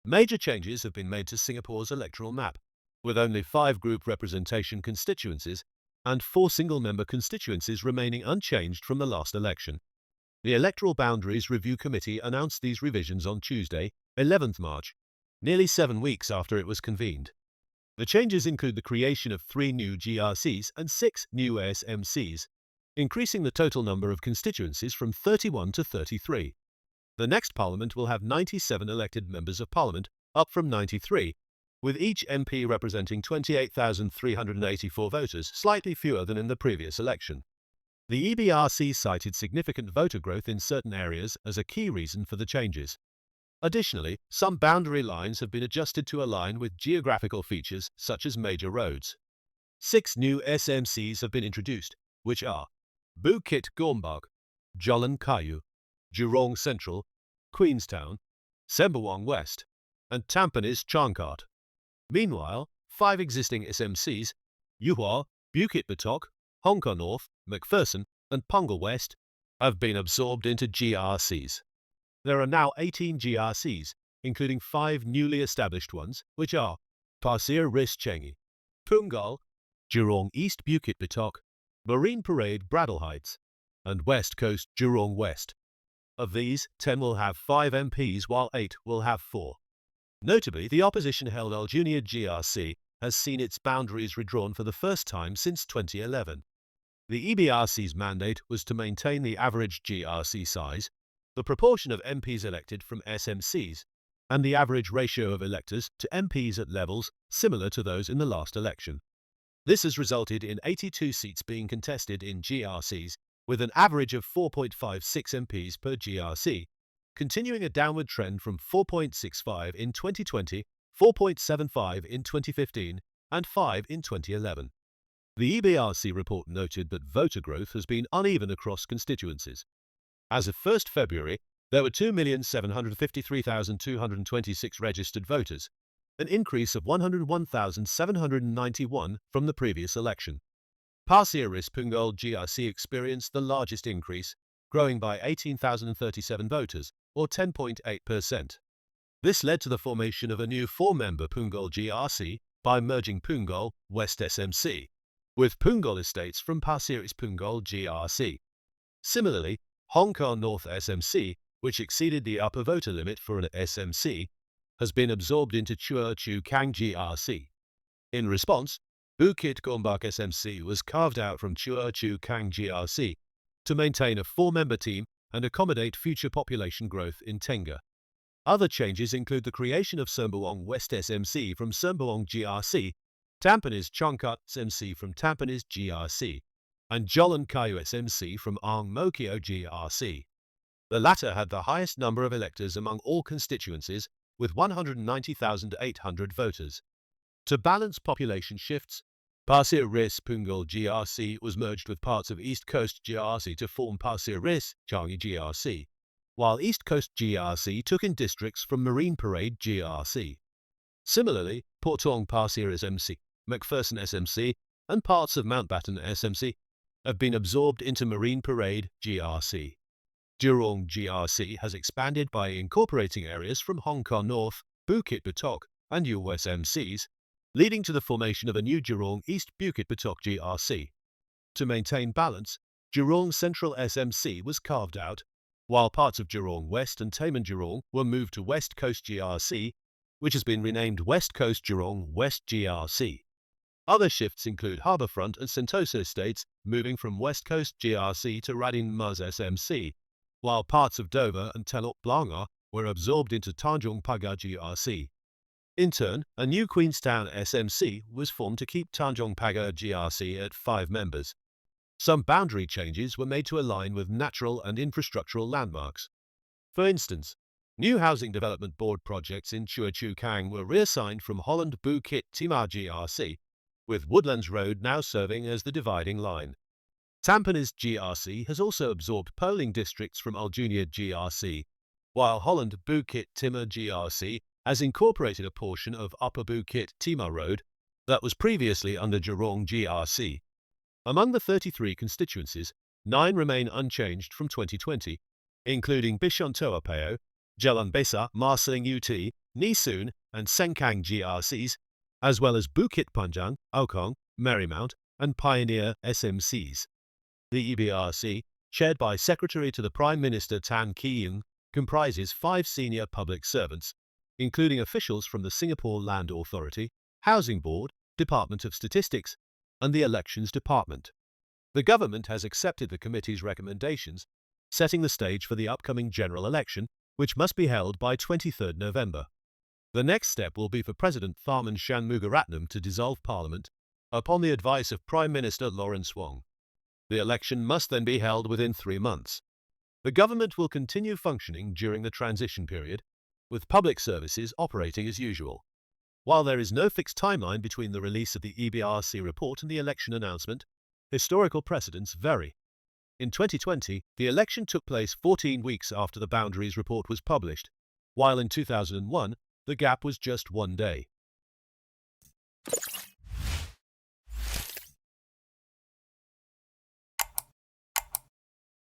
Major changes have been made to Singapore's electoral map, with only 5 group representation constituencies and 4 single-member constituencies remaining unchanged from the last election. The Electoral Boundaries Review Committee announced these revisions on Tuesday, 11th March, nearly 7 weeks after it was convened. The changes include the creation of 3 new GRCs and 6 new SMCs, increasing the total number of constituencies from 31 to 33. The next Parliament will have 97 elected members of Parliament, up from 93, with each MP representing 28,384 voters, slightly fewer than in the previous election. The EBRC cited significant voter growth in certain areas as a key reason for the changes. Additionally, some boundary lines have been adjusted to align with geographical features such as major roads. 6 new SMCs have been introduced, which are Bukit Gombak, Jalan Kayu, Jurong Central, Queenstown, Sembawang West, and Tampines Changkat. Meanwhile, 5 existing SMCs, Yuhua, Bukit Batok, Hong Kong North, McPherson, and Punggol West, have been absorbed into GRCs. There are now 18 GRCs, including 5 newly established ones, which are Pasir Ris Changi, Punggol, Jurong East Bukit Batok, Marine Parade Bradle Heights, and West Coast Jurong West. Of these, 10 will have 5 MPs while 8 will have 4. Notably, the opposition-held Aljunied GRC has seen its boundaries redrawn for the first time since 2011. The EBRC's mandate was to maintain the average GRC size, the proportion of MPs elected from SMCs, and the average ratio of electors to MPs at levels similar to those in the last election. This has resulted in 82 seats being contested in GRCs, with an average of 4.56 MPs per GRC, continuing a downward trend from 4.65 in 2020, 4.75 in 2015, and 5 in 2011. The EBRC report noted that voter growth has been uneven across constituencies. As of 1 February, there were 2,753,226 registered voters, an increase of 101,791 from the previous election. Pasir Ris Punggol GRC experienced the largest increase, growing by 18,037 voters, or 10.8%. This led to the formation of a new 4-member Punggol GRC by merging Punggol West SMC with Punggol Estates from Pasir Ris Punggol GRC. Similarly, Hong Kong North SMC, which exceeded the upper voter limit for an SMC, has been absorbed into Chua Chu Kang GRC. In response, Bukit Gombak SMC was carved out from Chua Chu Kang GRC to maintain a 4-member team and accommodate future population growth in Tengah. Other changes include the creation of Sembawang West SMC from Sembawang GRC, Tampines Changkat SMC from Tampines GRC, and Jalan Kayu SMC from Ang Mo Kio GRC. The latter had the highest number of electors among all constituencies, with 190,800 voters. To balance population shifts, Pasir Ris Punggol GRC was merged with parts of East Coast GRC to form Pasir Ris Changi GRC, while East Coast GRC took in districts from Marine Parade GRC. Similarly, Potong Pasir SMC, McPherson SMC, and parts of Mountbatten SMC have been absorbed into Marine Parade GRC. Jurong GRC has expanded by incorporating areas from Hong Kong North, Bukit Batok, and USMCs, leading to the formation of a new Jurong East Bukit Batok GRC. To maintain balance, Jurong Central SMC was carved out, while parts of Jurong West and Taman Jurong were moved to West Coast GRC, which has been renamed West Coast Jurong West GRC. Other shifts include Harbourfront and Sentosa Estates moving from West Coast GRC to Radin Mas SMC, while parts of Dover and Telok Blangah were absorbed into Tanjung Pagar GRC. In turn, a new Queenstown SMC was formed to keep Tanjung Pagar GRC at 5 members. Some boundary changes were made to align with natural and infrastructural landmarks. For instance, new Housing Development Board projects in Chua Chu Kang were reassigned from Holland Bukit Timah GRC, with Woodlands Road now serving as the dividing line. Tampines GRC has also absorbed polling districts from Aljunied GRC, while Holland Bukit Timah GRC has incorporated a portion of Upper Bukit Timah Road that was previously under Jurong GRC. Among the 33 constituencies, 9 remain unchanged from 2020, including Bishan Toa Payoh, Jalan Besar Marsiling UT, Neesoon, and Sengkang GRCs, as well as Bukit Panjang, Aokong, Marymount, and Pioneer SMCs. The EBRC, chaired by Secretary to the Prime Minister Tan Ki-yung, comprises 5 senior public servants, including officials from the Singapore Land Authority, Housing Board, Department of Statistics, and the Elections Department. The government has accepted the committee's recommendations, setting the stage for the upcoming general election, which must be held by 23 November. The next step will be for President Tharman Shanmugaratnam to dissolve Parliament, upon the advice of Prime Minister Lawrence Wong. The election must then be held within 3 months. The government will continue functioning during the transition period, with public services operating as usual. While there is no fixed timeline between the release of the EBRC report and the election announcement, historical precedents vary. In 2020, the election took place 14 weeks after the Boundaries report was published, while in 2001, the gap was just 1 day.